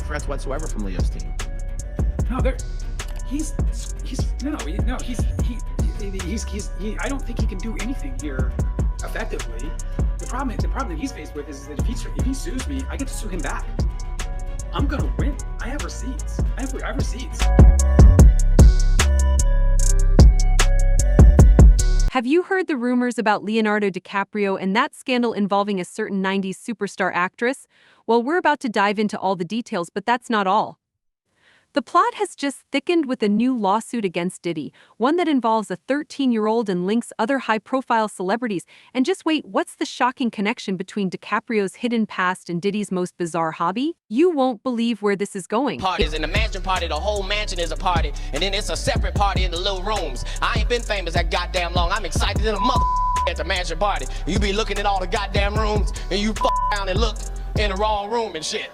threats whatsoever from Leo's team. No, I don't think he can do anything here effectively. The problem that he's faced with is that if he sues me, I get to sue him back. I'm gonna win. I have receipts. I have receipts. Have you heard the rumors about Leonardo DiCaprio and that scandal involving a certain 90s superstar actress? Well, we're about to dive into all the details, but that's not all. The plot has just thickened with a new lawsuit against Diddy, one that involves a 13-year-old and links other high-profile celebrities. And just wait, what's the shocking connection between DiCaprio's hidden past and Diddy's most bizarre hobby? You won't believe where this is going. Parties in the mansion party, the whole mansion is a party, and then it's a separate party in the little rooms. I ain't been famous that goddamn long. I'm excited as a mother at the mansion party. You be looking at all the goddamn rooms, and you around and look in the wrong room and shit.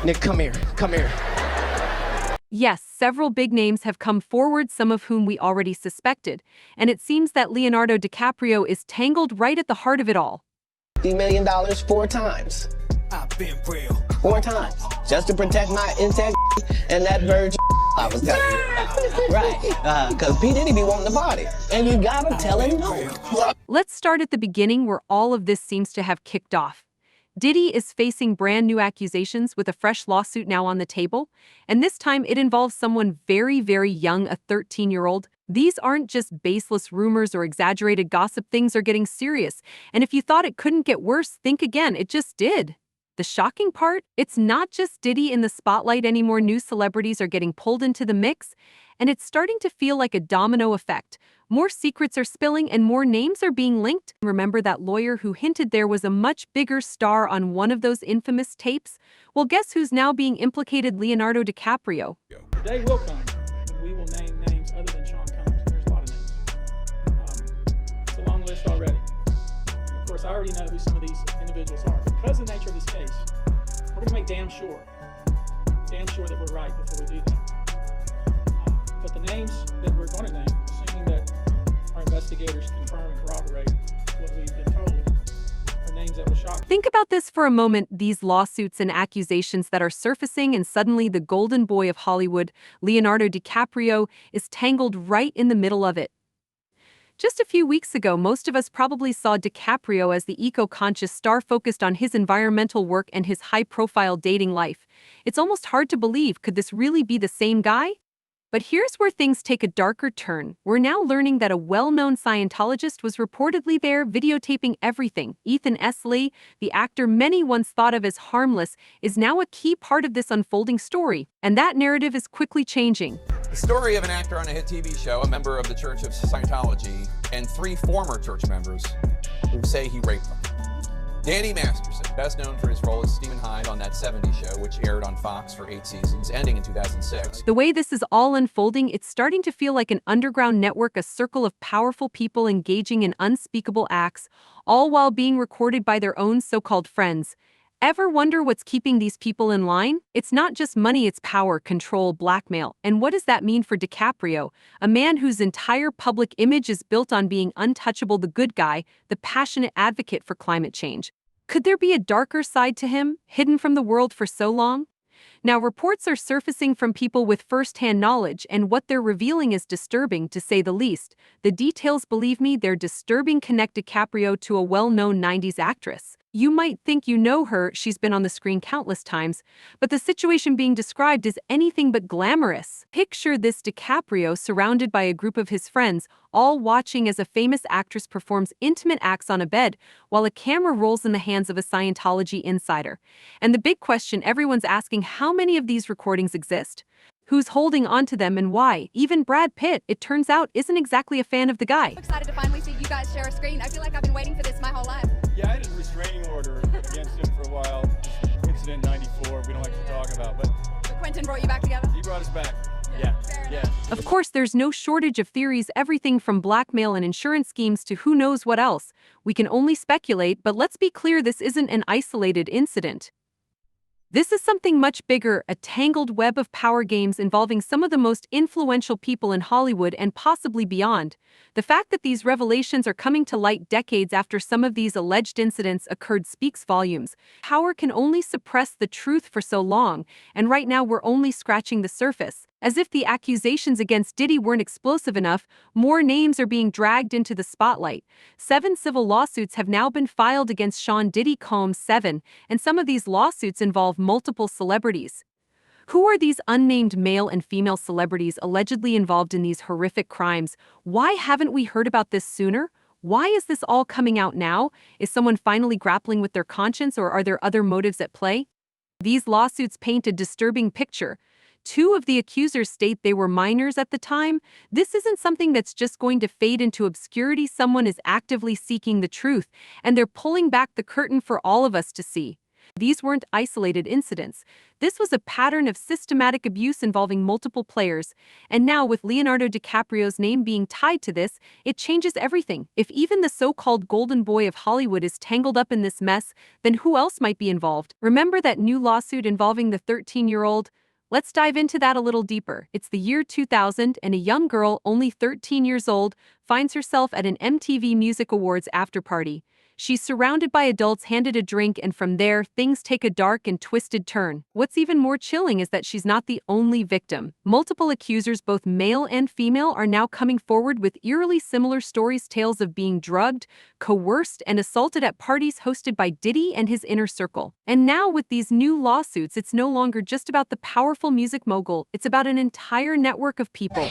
Nick, come here. Yes, several big names have come forward, some of whom we already suspected. And it seems that Leonardo DiCaprio is tangled right at the heart of it all. $50 million 4 times. I've been real. 4 times. Just to protect my integrity and that virgin I was telling you about. Right. Because P. Diddy be wanting the body. And you gotta tell him no. Let's start at the beginning where all of this seems to have kicked off. Diddy is facing brand new accusations with a fresh lawsuit now on the table, and this time it involves someone very, very young, a 13-year-old. These aren't just baseless rumors or exaggerated gossip. Things are getting serious, and if you thought it couldn't get worse, think again, it just did. The shocking part? It's not just Diddy in the spotlight anymore. New celebrities are getting pulled into the mix, and it's starting to feel like a domino effect. More secrets are spilling and more names are being linked. Remember that lawyer who hinted there was a much bigger star on one of those infamous tapes? Well, guess who's now being implicated? Leonardo DiCaprio. The day will come when we will name names other than Sean Combs. There's a lot of names. It's a long list already. And of course, I already know who some of these individuals are. Because of the nature of this case, we're going to make damn sure that we're right before we do that. But the names that we're going to name, assuming that our investigators confirm and corroborate what we've been told, are names that will shock. Think about this for a moment, these lawsuits and accusations that are surfacing, and suddenly the golden boy of Hollywood, Leonardo DiCaprio, is tangled right in the middle of it. Just a few weeks ago, most of us probably saw DiCaprio as the eco-conscious star focused on his environmental work and his high-profile dating life. It's almost hard to believe, could this really be the same guy? But here's where things take a darker turn. We're now learning that a well-known Scientologist was reportedly there videotaping everything. Ethan S. Lee, the actor many once thought of as harmless, is now a key part of this unfolding story, and that narrative is quickly changing. The story of an actor on a hit TV show, a member of the Church of Scientology, and 3 former church members who say he raped them. Danny Masterson, best known for his role as Stephen Hyde on That 70s Show, which aired on Fox for 8 seasons, ending in 2006. The way this is all unfolding, it's starting to feel like an underground network, a circle of powerful people engaging in unspeakable acts, all while being recorded by their own so-called friends. Ever wonder what's keeping these people in line? It's not just money, it's power, control, blackmail. And what does that mean for DiCaprio, a man whose entire public image is built on being untouchable, the good guy, the passionate advocate for climate change? Could there be a darker side to him, hidden from the world for so long? Now, reports are surfacing from people with first-hand knowledge, and what they're revealing is disturbing, to say the least. The details, believe me, they're disturbing. Connect DiCaprio to a well-known 90s actress. You might think you know her, she's been on the screen countless times, but the situation being described is anything but glamorous. Picture this: DiCaprio surrounded by a group of his friends, all watching as a famous actress performs intimate acts on a bed, while a camera rolls in the hands of a Scientology insider. And the big question everyone's asking: how many of these recordings exist? Who's holding on to them and why? Even Brad Pitt, it turns out, isn't exactly a fan of the guy. I'm excited to finally see you guys share a screen. I feel like I've been waiting for this my whole life. Yeah, I had a restraining order against him for a while. Incident 94, we don't like to talk about, but Quentin brought you back together? he brought us back. Yeah. Of course, there's no shortage of theories, everything from blackmail and insurance schemes to who knows what else. We can only speculate, but let's be clear, this isn't an isolated incident. This is something much bigger, a tangled web of power games involving some of the most influential people in Hollywood and possibly beyond. The fact that these revelations are coming to light decades after some of these alleged incidents occurred speaks volumes. Power can only suppress the truth for so long, and right now we're only scratching the surface. As if the accusations against Diddy weren't explosive enough, more names are being dragged into the spotlight. 7 civil lawsuits have now been filed against Sean Diddy Combs 7, and some of these lawsuits involve multiple celebrities. Who are these unnamed male and female celebrities allegedly involved in these horrific crimes? Why haven't we heard about this sooner? Why is this all coming out now? Is someone finally grappling with their conscience, or are there other motives at play? These lawsuits paint a disturbing picture. 2 of the accusers state they were minors at the time. This isn't something that's just going to fade into obscurity. Someone is actively seeking the truth, and they're pulling back the curtain for all of us to see. These weren't isolated incidents. This was a pattern of systematic abuse involving multiple players. And now, with Leonardo DiCaprio's name being tied to this, it changes everything. If even the so-called golden boy of Hollywood is tangled up in this mess, then who else might be involved? Remember that new lawsuit involving the 13-year-old? Let's dive into that a little deeper. It's the year 2000, and a young girl, only 13 years old, finds herself at an MTV Music Awards after-party. She's surrounded by adults, handed a drink, and from there, things take a dark and twisted turn. What's even more chilling is that she's not the only victim. Multiple accusers, both male and female, are now coming forward with eerily similar stories, tales of being drugged, coerced, and assaulted at parties hosted by Diddy and his inner circle. And now, with these new lawsuits, it's no longer just about the powerful music mogul, it's about an entire network of people.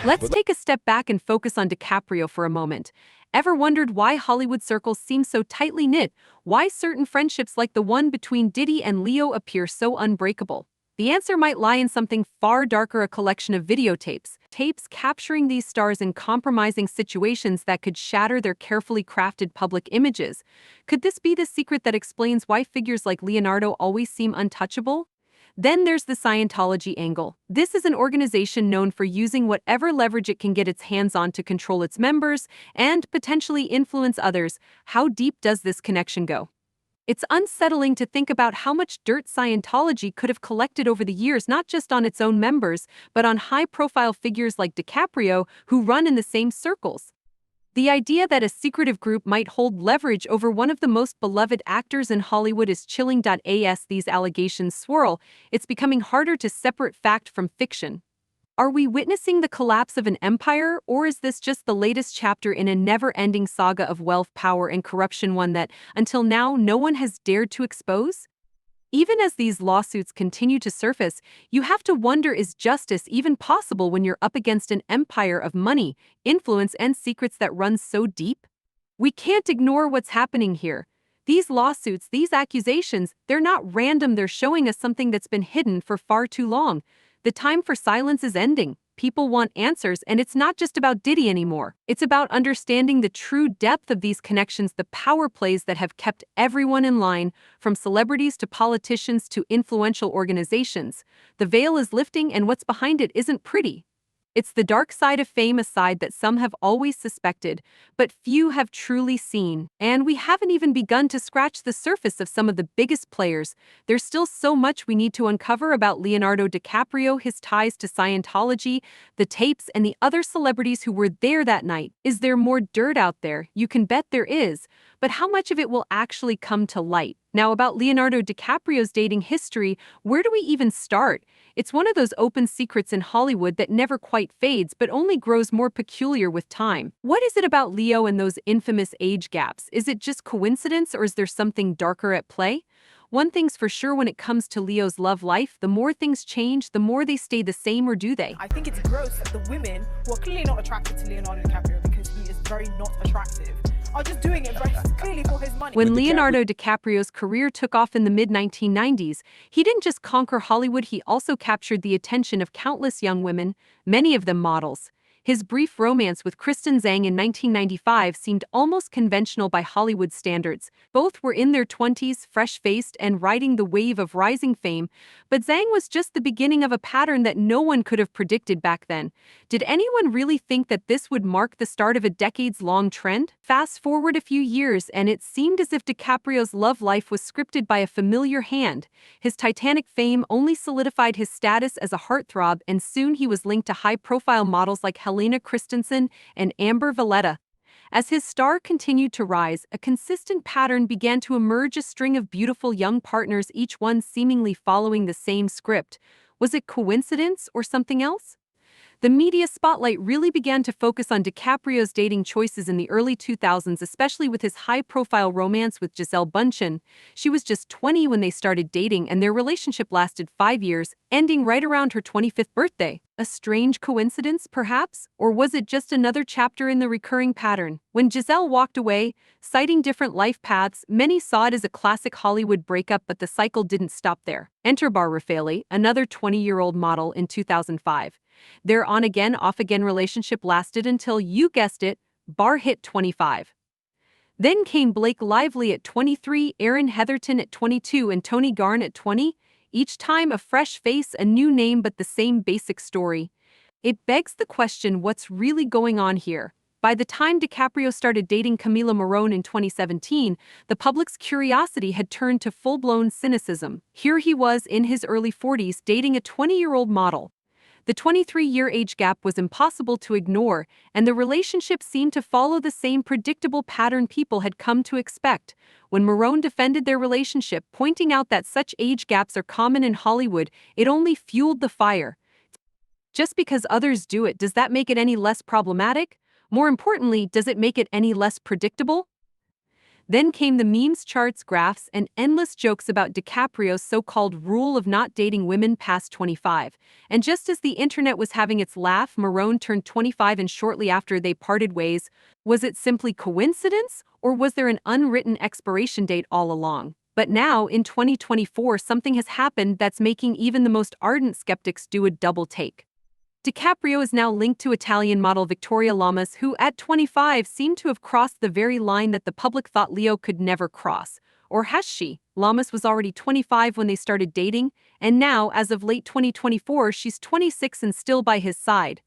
Let's take a step back and focus on DiCaprio for a moment. Ever wondered why Hollywood circles seem so tightly knit? Why certain friendships like the one between Diddy and Leo appear so unbreakable? The answer might lie in something far darker: a collection of videotapes. Tapes capturing these stars in compromising situations that could shatter their carefully crafted public images. Could this be the secret that explains why figures like Leonardo always seem untouchable? Then there's the Scientology angle. This is an organization known for using whatever leverage it can get its hands on to control its members and potentially influence others. How deep does this connection go? It's unsettling to think about how much dirt Scientology could have collected over the years, not just on its own members, but on high-profile figures like DiCaprio who run in the same circles. The idea that a secretive group might hold leverage over one of the most beloved actors in Hollywood is chilling. As these allegations swirl, it's becoming harder to separate fact from fiction. Are we witnessing the collapse of an empire, or is this just the latest chapter in a never-ending saga of wealth, power, and corruption, one that, until now, no one has dared to expose? Even as these lawsuits continue to surface, you have to wonder, is justice even possible when you're up against an empire of money, influence, and secrets that runs so deep? We can't ignore what's happening here. These lawsuits, these accusations, they're not random. They're showing us something that's been hidden for far too long. The time for silence is ending. People want answers, and it's not just about Diddy anymore. It's about understanding the true depth of these connections, the power plays that have kept everyone in line, from celebrities to politicians to influential organizations. The veil is lifting, and what's behind it isn't pretty. It's the dark side of fame, a side that some have always suspected, but few have truly seen. And we haven't even begun to scratch the surface of some of the biggest players. There's still so much we need to uncover about Leonardo DiCaprio, his ties to Scientology, the tapes, and the other celebrities who were there that night. Is there more dirt out there? You can bet there is. But how much of it will actually come to light? Now, about Leonardo DiCaprio's dating history, where do we even start? It's one of those open secrets in Hollywood that never quite fades, but only grows more peculiar with time. What is it about Leo and those infamous age gaps? Is it just coincidence, or is there something darker at play? One thing's for sure when it comes to Leo's love life: the more things change, the more they stay the same, or do they? I think it's gross that the women who are clearly not attracted to Leonardo DiCaprio because he is very not attractive are just doing it very clearly for his money. When Leonardo DiCaprio's career took off in the mid-1990s, he didn't just conquer Hollywood, he also captured the attention of countless young women, many of them models. His brief romance with Kristen Zhang in 1995 seemed almost conventional by Hollywood standards. Both were in their 20s, fresh-faced, and riding the wave of rising fame, but Zhang was just the beginning of a pattern that no one could have predicted back then. Did anyone really think that this would mark the start of a decades-long trend? Fast forward a few years, and it seemed as if DiCaprio's love life was scripted by a familiar hand. His Titanic fame only solidified his status as a heartthrob, and soon he was linked to high-profile models like Helena Christensen and Amber Valletta. As his star continued to rise, a consistent pattern began to emerge: a string of beautiful young partners, each one seemingly following the same script. Was it coincidence or something else? The media spotlight really began to focus on DiCaprio's dating choices in the early 2000s, especially with his high-profile romance with Gisele Bündchen. She was just 20 when they started dating, and their relationship lasted 5 years, ending right around her 25th birthday. A strange coincidence, perhaps? Or was it just another chapter in the recurring pattern? When Gisele walked away, citing different life paths, many saw it as a classic Hollywood breakup, but the cycle didn't stop there. Enter Bar Raffaele, another 20-year-old model, in 2005. Their on-again, off-again relationship lasted until, you guessed it, Bar hit 25. Then came Blake Lively at 23, Aaron Heatherton at 22, and Tony Garn at 20. Each time a fresh face, a new name, but the same basic story. It begs the question, what's really going on here? By the time DiCaprio started dating Camila Morrone in 2017, the public's curiosity had turned to full-blown cynicism. Here he was in his early 40s dating a 20-year-old model. The 23-year age gap was impossible to ignore, and the relationship seemed to follow the same predictable pattern people had come to expect. When Morrone defended their relationship, pointing out that such age gaps are common in Hollywood, it only fueled the fire. Just because others do it, does that make it any less problematic? More importantly, does it make it any less predictable? Then came the memes, charts, graphs, and endless jokes about DiCaprio's so-called rule of not dating women past 25. And just as the internet was having its laugh, Morrone turned 25, and shortly after they parted ways. Was it simply coincidence, or was there an unwritten expiration date all along? But now, in 2024, something has happened that's making even the most ardent skeptics do a double take. DiCaprio is now linked to Italian model Victoria Lamas, who at 25 seemed to have crossed the very line that the public thought Leo could never cross. Or has she? Lamas was already 25 when they started dating, and now, as of late 2024, she's 26 and still by his side.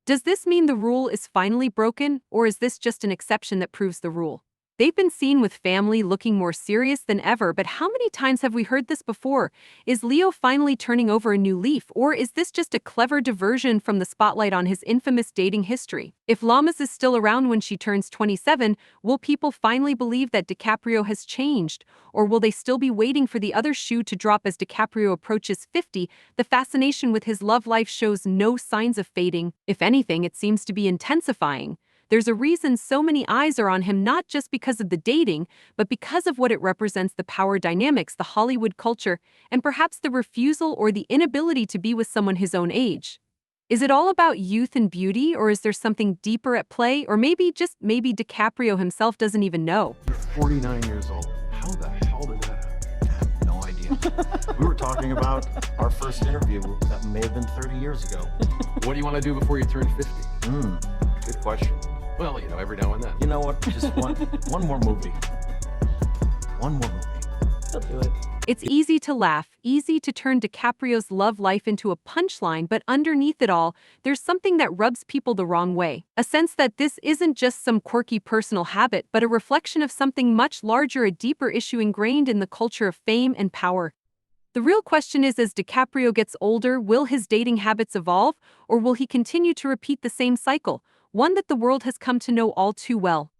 Does this mean the rule is finally broken, or is this just an exception that proves the rule? They've been seen with family, looking more serious than ever, but how many times have we heard this before? Is Leo finally turning over a new leaf, or is this just a clever diversion from the spotlight on his infamous dating history? If Lamas is still around when she turns 27, will people finally believe that DiCaprio has changed, or will they still be waiting for the other shoe to drop as DiCaprio approaches 50? The fascination with his love life shows no signs of fading. If anything, it seems to be intensifying. There's a reason so many eyes are on him, not just because of the dating, but because of what it represents: the power dynamics, the Hollywood culture, and perhaps the refusal or the inability to be with someone his own age. Is it all about youth and beauty, or is there something deeper at play? Or maybe, just maybe, DiCaprio himself doesn't even know. You're 49 years old. How the hell did that happen? I have no idea. We were talking about our first interview that may have been 30 years ago. What do you want to do before you turn 50? Good question. Well, every now and then. You know what? Just one more movie. One more movie. He'll do it. It's easy to laugh, easy to turn DiCaprio's love life into a punchline, but underneath it all, there's something that rubs people the wrong way. A sense that this isn't just some quirky personal habit, but a reflection of something much larger, a deeper issue ingrained in the culture of fame and power. The real question is, as DiCaprio gets older, will his dating habits evolve, or will he continue to repeat the same cycle, one that the world has come to know all too well?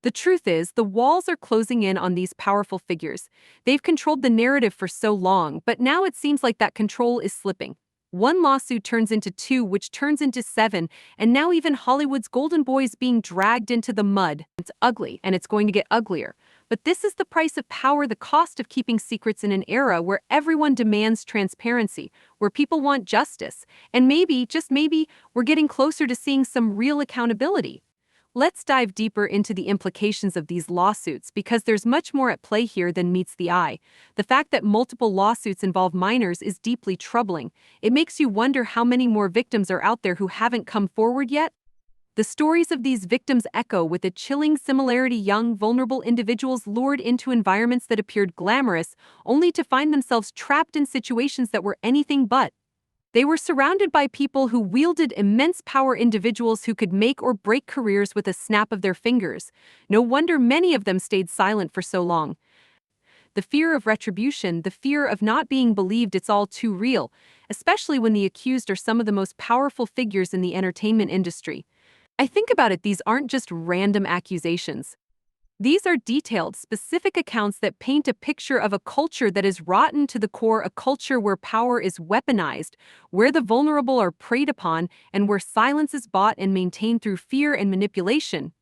The truth is, the walls are closing in on these powerful figures. They've controlled the narrative for so long, but now it seems like that control is slipping. One lawsuit turns into 2, which turns into 7, and now even Hollywood's golden boy is being dragged into the mud. It's ugly, and it's going to get uglier. But this is the price of power, the cost of keeping secrets in an era where everyone demands transparency, where people want justice, and maybe, just maybe, we're getting closer to seeing some real accountability. Let's dive deeper into the implications of these lawsuits because there's much more at play here than meets the eye. The fact that multiple lawsuits involve minors is deeply troubling. It makes you wonder how many more victims are out there who haven't come forward yet. The stories of these victims echo with a chilling similarity: young, vulnerable individuals lured into environments that appeared glamorous, only to find themselves trapped in situations that were anything but. They were surrounded by people who wielded immense power, individuals who could make or break careers with a snap of their fingers. No wonder many of them stayed silent for so long. The fear of retribution, the fear of not being believed, it's all too real, especially when the accused are some of the most powerful figures in the entertainment industry. I think about it, these aren't just random accusations. These are detailed, specific accounts that paint a picture of a culture that is rotten to the core, a culture where power is weaponized, where the vulnerable are preyed upon, and where silence is bought and maintained through fear and manipulation.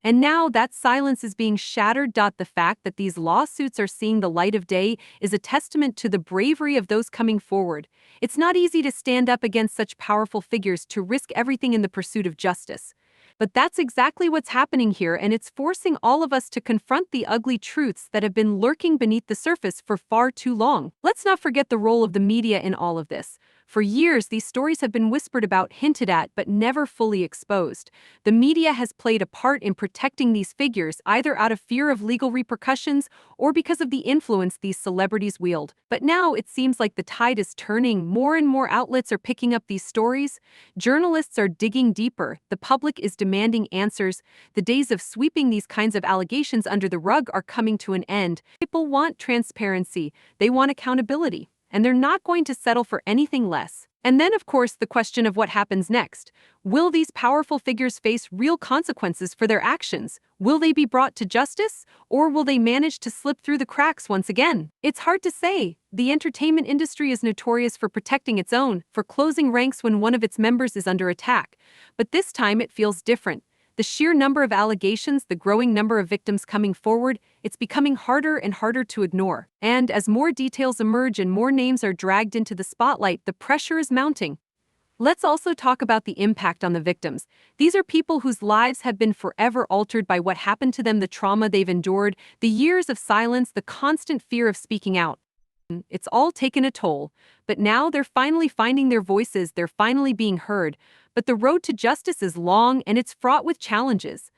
And now that silence is being shattered. The fact that these lawsuits are seeing the light of day is a testament to the bravery of those coming forward. It's not easy to stand up against such powerful figures, to risk everything in the pursuit of justice. But that's exactly what's happening here, and it's forcing all of us to confront the ugly truths that have been lurking beneath the surface for far too long. Let's not forget the role of the media in all of this. For years, these stories have been whispered about, hinted at, but never fully exposed. The media has played a part in protecting these figures, either out of fear of legal repercussions or because of the influence these celebrities wield. But now it seems like the tide is turning. More and more outlets are picking up these stories. Journalists are digging deeper. The public is demanding answers. The days of sweeping these kinds of allegations under the rug are coming to an end. People want transparency. They want accountability. And they're not going to settle for anything less. And then, of course, the question of what happens next. Will these powerful figures face real consequences for their actions? Will they be brought to justice? Or will they manage to slip through the cracks once again? It's hard to say. The entertainment industry is notorious for protecting its own, for closing ranks when one of its members is under attack. But this time it feels different. The sheer number of allegations, the growing number of victims coming forward, it's becoming harder and harder to ignore. And as more details emerge and more names are dragged into the spotlight, the pressure is mounting. Let's also talk about the impact on the victims. These are people whose lives have been forever altered by what happened to them, the trauma they've endured, the years of silence, the constant fear of speaking out. It's all taken a toll, but now they're finally finding their voices, they're finally being heard. But the road to justice is long and it's fraught with challenges.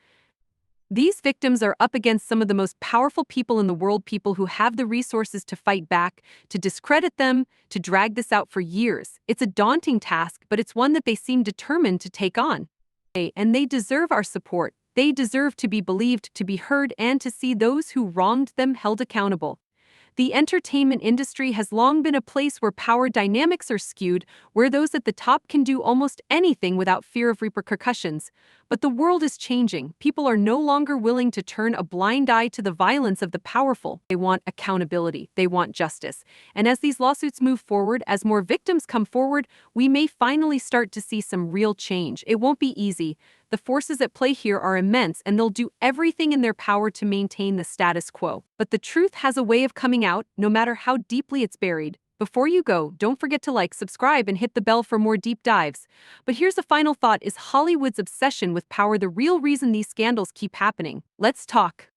These victims are up against some of the most powerful people in the world, people who have the resources to fight back, to discredit them, to drag this out for years. It's a daunting task, but it's one that they seem determined to take on. And they deserve our support. They deserve to be believed, to be heard, and to see those who wronged them held accountable. The entertainment industry has long been a place where power dynamics are skewed, where those at the top can do almost anything without fear of repercussions. But the world is changing. People are no longer willing to turn a blind eye to the violence of the powerful. They want accountability. They want justice. And as these lawsuits move forward, as more victims come forward, we may finally start to see some real change. It won't be easy. The forces at play here are immense, and they'll do everything in their power to maintain the status quo. But the truth has a way of coming out, no matter how deeply it's buried. Before you go, don't forget to like, subscribe, and hit the bell for more deep dives. But here's a final thought: is Hollywood's obsession with power the real reason these scandals keep happening? Let's talk.